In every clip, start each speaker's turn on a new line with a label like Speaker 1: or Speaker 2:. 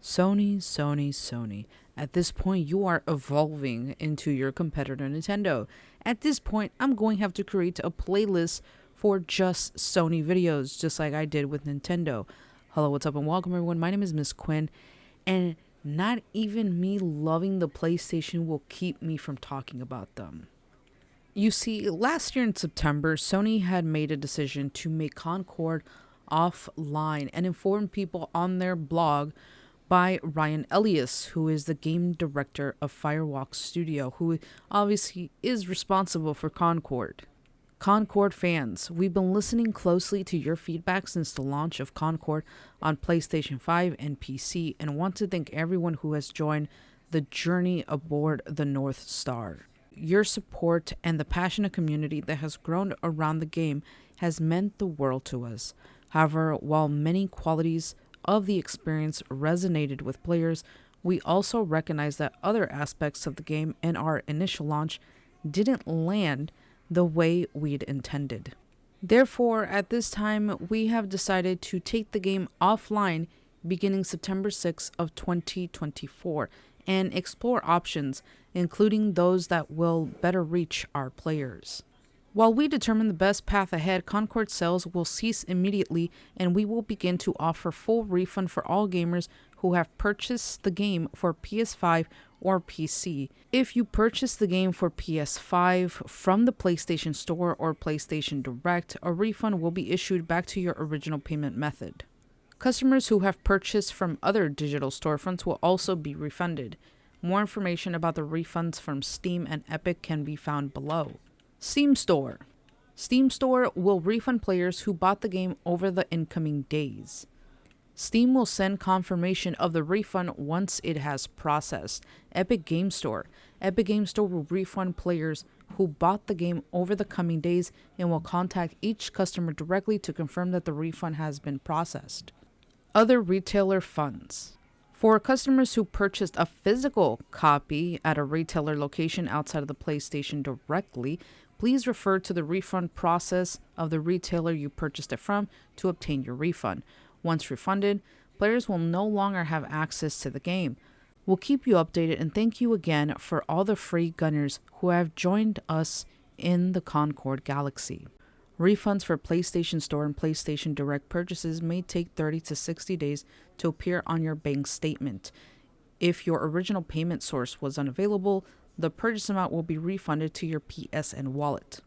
Speaker 1: Sony, Sony, Sony. At this point, you are evolving into your competitor Nintendo. At this point, I'm going to have to create a playlist for just Sony videos, just like I did with Nintendo. Hello, what's up, and welcome everyone. My name is Miss Quinn, and not even me loving the PlayStation will keep me from talking about them. You see, last year in September, Sony had made a decision to make Concord offline and inform people on their blog by Ryan Elias, who is the game director of Firewalk Studio, who obviously is responsible for Concord. Concord fans, we've been listening closely to your feedback since the launch of Concord on PlayStation 5 and PC, and want to thank everyone who has joined the journey aboard the North Star. Your support and the passionate community that has grown around the game has meant the world to us. However, while many qualities of the experience resonated with players, we also recognize that other aspects of the game in our initial launch didn't land the way we'd intended. Therefore, at this time, we have decided to take the game offline beginning September 6th of 2024 and explore options, including those that will better reach our players. While we determine the best path ahead, Concord sales will cease immediately, and we will begin to offer full refund for all gamers who have purchased the game for PS5 or PC. If you purchase the game for PS5 from the PlayStation Store or PlayStation Direct, a refund will be issued back to your original payment method. Customers who have purchased from other digital storefronts will also be refunded. More information about the refunds from Steam and Epic can be found below. Steam Store. Steam Store will refund players who bought the game over the incoming days. Steam will send confirmation of the refund once it has processed. Epic Game Store. Epic Game Store will refund players who bought the game over the coming days and will contact each customer directly to confirm that the refund has been processed. Other retailer funds. For customers who purchased a physical copy at a retailer location outside of the PlayStation directly, please refer to the refund process of the retailer you purchased it from to obtain your refund. Once refunded, players will no longer have access to the game. We'll keep you updated, and thank you again for all the free gunners who have joined us in the Concord Galaxy. Refunds for PlayStation Store and PlayStation Direct purchases may take 30 to 60 days to appear on your bank statement. If your original payment source was unavailable, the purchase amount will be refunded to your PSN wallet.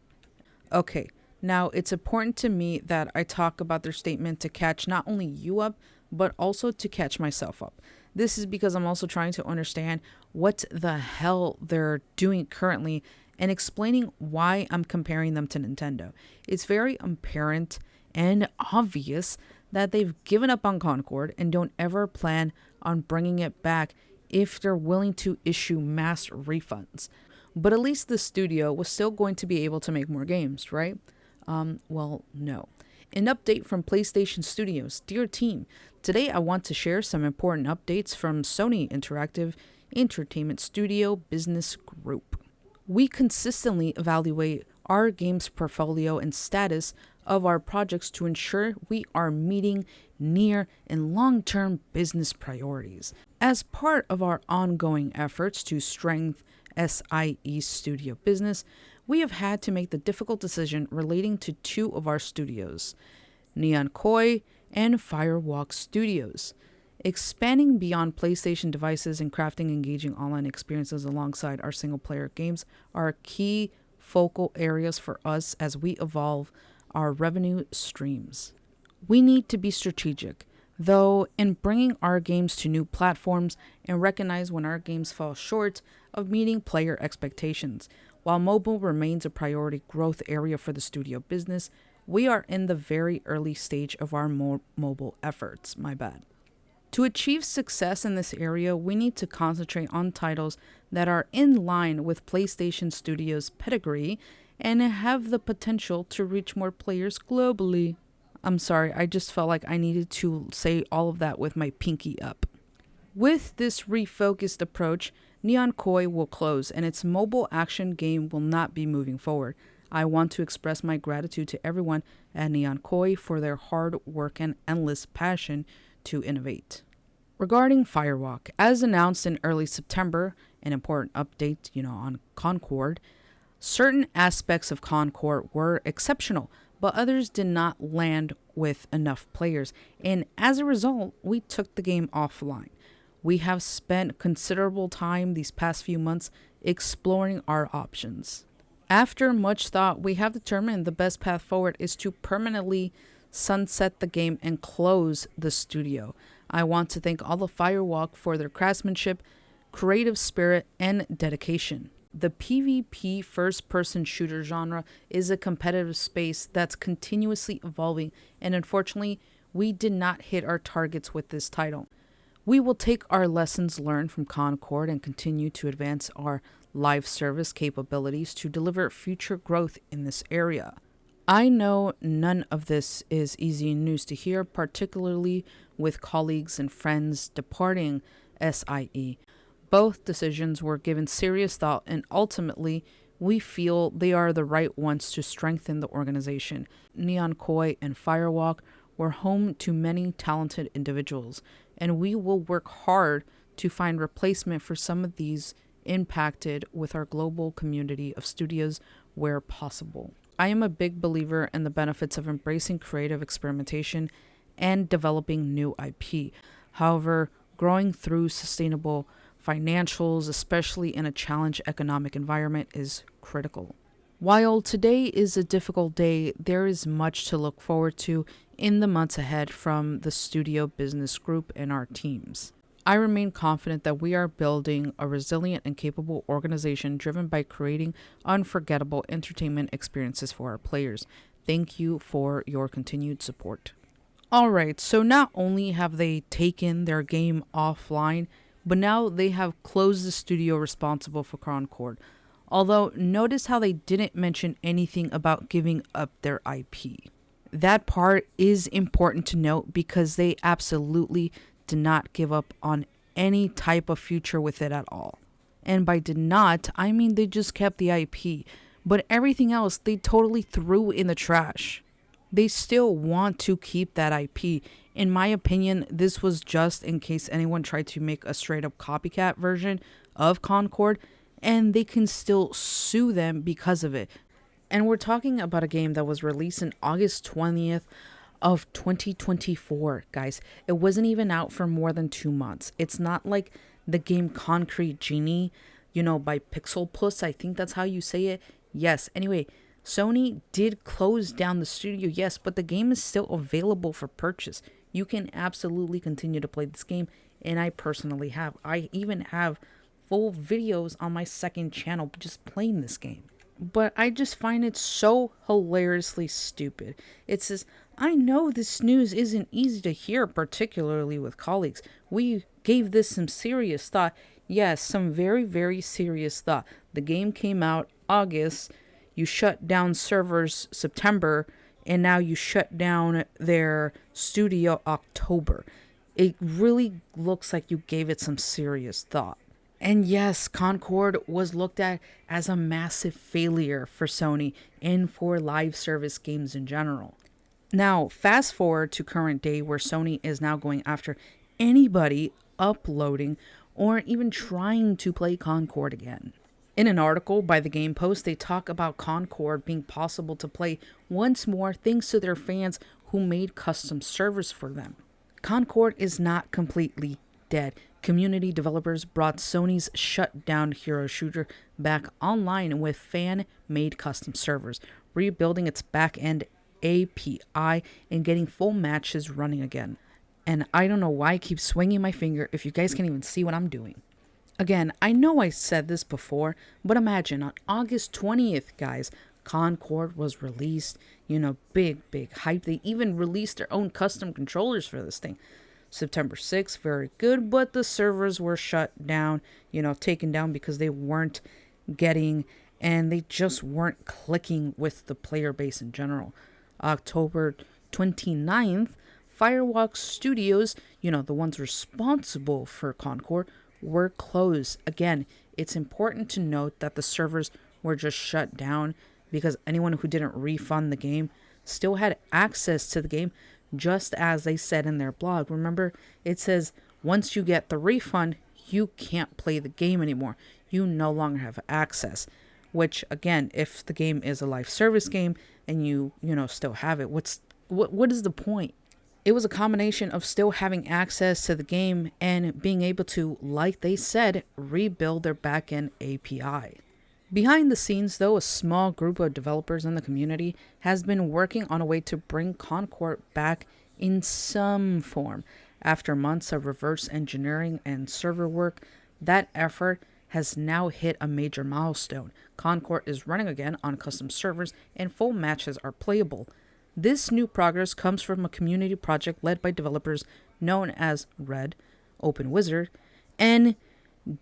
Speaker 1: Okay, now it's important to me that I talk about their statement to catch not only you up, but also to catch myself up. This is because I'm also trying to understand what the hell they're doing currently and explaining why I'm comparing them to Nintendo. It's very apparent and obvious that they've given up on Concord and don't ever plan on bringing it back if they're willing to issue mass refunds. But at least the studio was still going to be able to make more games, right? Well, no. An update from PlayStation Studios. Dear team, today I want to share some important updates from Sony Interactive Entertainment Studio Business Group. We consistently evaluate our games portfolio and status of our projects to ensure we are meeting near and long-term business priorities. As part of our ongoing efforts to strengthen SIE studio business, we have had to make the difficult decision relating to two of our studios, Neon Koi and Firewalk Studios. Expanding beyond PlayStation devices and crafting engaging online experiences alongside our single-player games are key focal areas for us as we evolve our revenue streams. We need to be strategic, though, in bringing our games to new platforms and recognize when our games fall short of meeting player expectations. While mobile remains a priority growth area for the studio business, we are in the very early stage of our mobile efforts. To achieve success in this area, we need to concentrate on titles that are in line with PlayStation Studios' pedigree and have the potential to reach more players globally. I'm sorry, I just felt like I needed to say all of that with my pinky up. With this refocused approach, Neon Koi will close and its mobile action game will not be moving forward. I want to express my gratitude to everyone at Neon Koi for their hard work and endless passion to innovate. Regarding Firewalk, as announced in early September, an important update, on Concord, certain aspects of Concord were exceptional, but others did not land with enough players, and as a result, we took the game offline. We have spent considerable time these past few months exploring our options. After much thought, we have determined the best path forward is to permanently sunset the game and close the studio. I want to thank all the Firewalk for their craftsmanship, creative spirit, and dedication. The PvP first-person shooter genre is a competitive space that's continuously evolving, and unfortunately, we did not hit our targets with this title. We will take our lessons learned from Concord and continue to advance our live service capabilities to deliver future growth in this area. I know none of this is easy news to hear, particularly with colleagues and friends departing SIE. Both decisions were given serious thought, and ultimately, we feel they are the right ones to strengthen the organization. Neon Koi and Firewalk were home to many talented individuals, and we will work hard to find replacement for some of these impacted with our global community of studios where possible. I am a big believer in the benefits of embracing creative experimentation and developing new IP. However, growing through sustainable financials, especially in a challenged economic environment, is critical. While today is a difficult day, there is much to look forward to in the months ahead from the studio business group and our teams. I remain confident that we are building a resilient and capable organization driven by creating unforgettable entertainment experiences for our players. Thank you for your continued support. Alright, so not only have they taken their game offline, but now they have closed the studio responsible for Concord. Although, notice how they didn't mention anything about giving up their IP. That part is important to note because they absolutely did not give up on any type of future with it at all. And by did not, I mean they just kept the IP, but everything else they totally threw in the trash. They still want to keep that IP. In my opinion, this was just in case anyone tried to make a straight up copycat version of Concord, and they can still sue them because of it. And we're talking about a game that was released in August 20th of 2024, guys. It wasn't even out for more than 2 months. It's not like the game Concrete Genie, by Pixel Puss. I think that's how you say it. Yes. Anyway, Sony did close down the studio, yes, but the game is still available for purchase. You can absolutely continue to play this game, and I personally have. I even have full videos on my second channel just playing this game. But I just find it so hilariously stupid. It says, I know this news isn't easy to hear, particularly with colleagues. We gave this some serious thought. Yes, some very, very serious thought. The game came out August. You shut down servers September, and now you shut down their studio October. It really looks like you gave it some serious thought. And yes, Concord was looked at as a massive failure for Sony and for live service games in general. Now, fast forward to current day where Sony is now going after anybody uploading or even trying to play Concord again. In an article by the Game Post, they talk about Concord being possible to play once more thanks to their fans who made custom servers for them. Concord is not completely dead. Community developers brought Sony's shut down hero shooter back online with fan-made custom servers, rebuilding its back-end API and getting full matches running again. And I don't know why I keep swinging my finger if you guys can't even see what I'm doing. Again, I know I said this before, but imagine on August 20th, guys, Concord was released, big hype. They even released their own custom controllers for this thing. September 6th, very good, but the servers were shut down, taken down because they weren't getting and they just weren't clicking with the player base in general. October 29th, Firewalk Studios, the ones responsible for Concord, were closed. Again, it's important to note that the servers were just shut down because anyone who didn't refund the game still had access to the game, just as they said in their blog. Remember, it says Once you get the refund, you can't play the game anymore. You no longer have access. Which, again, if the game is a live service game and you still have it, what is the point? It was a combination of still having access to the game and being able to, like they said, rebuild their backend API. Behind the scenes, though, a small group of developers in the community has been working on a way to bring Concord back in some form. After months of reverse engineering and server work, that effort has now hit a major milestone. Concord is running again on custom servers and full matches are playable. This new progress comes from a community project led by developers known as Red, Open Wizard, and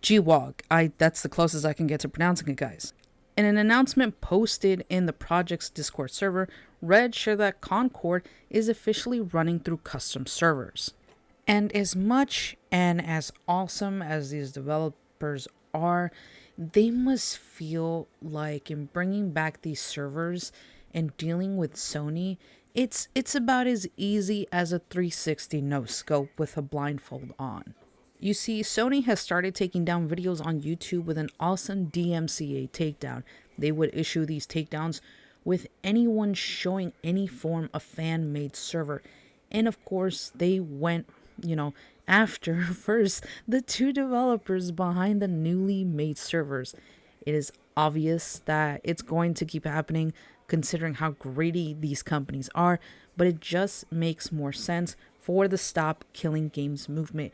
Speaker 1: GWOG. That's the closest I can get to pronouncing it, guys. In an announcement posted in the project's Discord server, Red shared that Concord is officially running through custom servers. And as much and as awesome as these developers are, they must feel like in bringing back these servers and dealing with Sony, it's about as easy as a 360 no scope with a blindfold on. You see, Sony has started taking down videos on YouTube with an awesome DMCA takedown. They would issue these takedowns with anyone showing any form of fan-made server. And of course, they went, after first the two developers behind the newly made servers. It is obvious that it's going to keep happening considering how greedy these companies are, but it just makes more sense for the Stop Killing Games movement.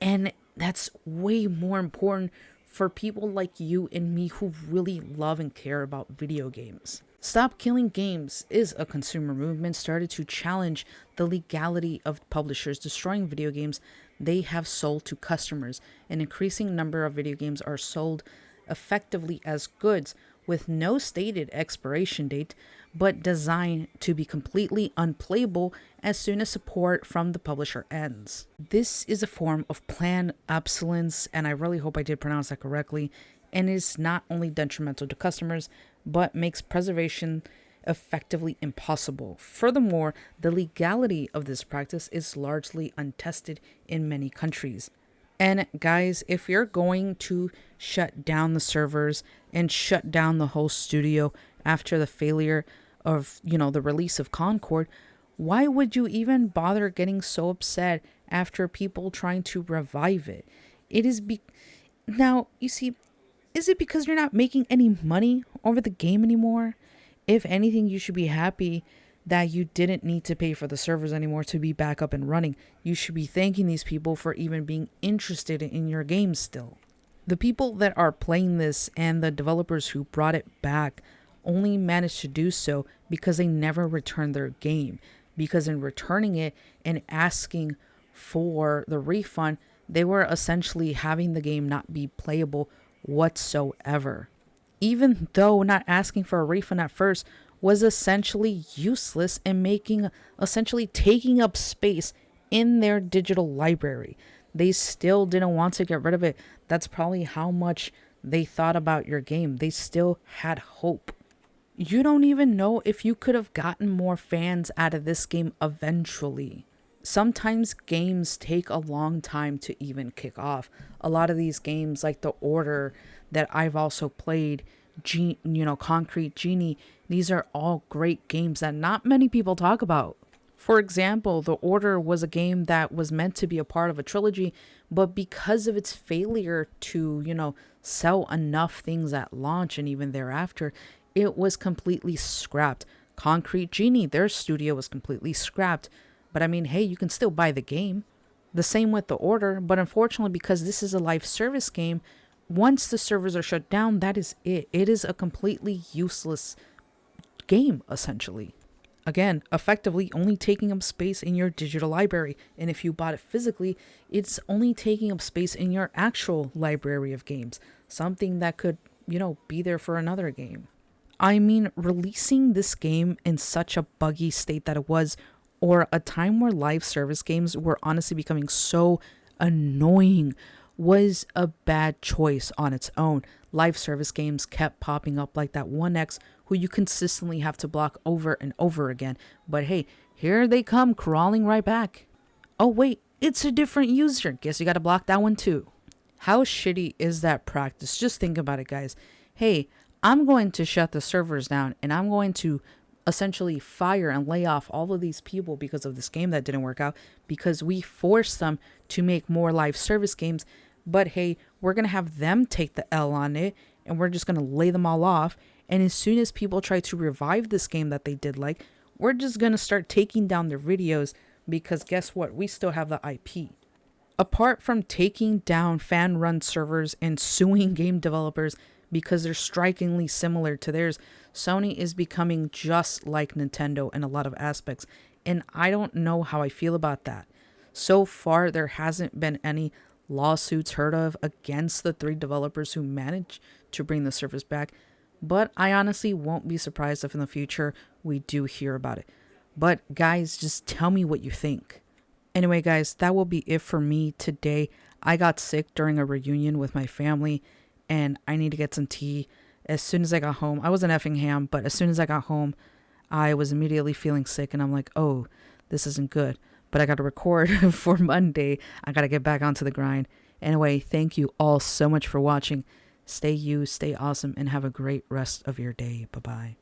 Speaker 1: And that's way more important for people like you and me who really love and care about video games. Stop Killing Games is a consumer movement started to challenge the legality of publishers destroying video games they have sold to customers. An increasing number of video games are sold effectively as goods with no stated expiration date, but designed to be completely unplayable as soon as support from the publisher ends. This is a form of planned obsolescence, and I really hope I did pronounce that correctly, and is not only detrimental to customers, but makes preservation effectively impossible. Furthermore, the legality of this practice is largely untested in many countries. And guys, if you're going to shut down the servers and shut down the whole studio after the failure of, the release of Concord, why would you even bother getting so upset after people trying to revive it? Now, you see, is it because you're not making any money over the game anymore? If anything, you should be happy that you didn't need to pay for the servers anymore to be back up and running. You should be thanking these people for even being interested in your game still. The people that are playing this and the developers who brought it back only managed to do so because they never returned their game. Because in returning it and asking for the refund, they were essentially having the game not be playable whatsoever. Even though not asking for a refund at first was essentially useless and essentially taking up space in their digital library. They still didn't want to get rid of it. That's probably how much they thought about your game. They still had hope. You don't even know if you could have gotten more fans out of this game eventually. Sometimes games take a long time to even kick off. A lot of these games, like The Order that I've also played, Concrete Genie, these are all great games that not many people talk about. For example, The Order was a game that was meant to be a part of a trilogy, but because of its failure to, sell enough things at launch and even thereafter, it was completely scrapped. Concrete Genie, their studio was completely scrapped. But I mean, hey, you can still buy the game. The same with The Order, but unfortunately, because this is a live service game, once the servers are shut down, that is it. It is a completely useless game, essentially. Again, effectively only taking up space in your digital library. And if you bought it physically, it's only taking up space in your actual library of games. Something that could, be there for another game. I mean, releasing this game in such a buggy state that it was, or a time where live service games were honestly becoming so annoying, was a bad choice on its own. Live service games kept popping up like that 1X who you consistently have to block over and over again. But hey, here they come crawling right back. Oh wait, it's a different user. Guess you gotta block that one too. How shitty is that practice? Just think about it, guys. Hey, I'm going to shut the servers down and I'm going to essentially fire and lay off all of these people because of this game that didn't work out, because we forced them to make more live service games. But hey, we're going to have them take the L on it and we're just going to lay them all off. And as soon as people try to revive this game that they did like, we're just going to start taking down their videos, because guess what? We still have the IP. Apart from taking down fan-run servers and suing game developers because they're strikingly similar to theirs, Sony is becoming just like Nintendo in a lot of aspects, and I don't know how I feel about that. So far, there hasn't been any lawsuits heard of against the 3 developers who managed to bring the service back, but I honestly won't be surprised if in the future we do hear about it. But guys, just tell me what you think. Anyway, guys, that will be it for me today. I got sick during a reunion with my family, and I need to get some tea. As soon as I got home, I was in Effingham, but as soon as I got home, I was immediately feeling sick, and I'm like, oh, this isn't good. But I got to record for Monday. I got to get back onto the grind. Anyway, thank you all so much for watching. Stay you, stay awesome, and have a great rest of your day. Bye-bye.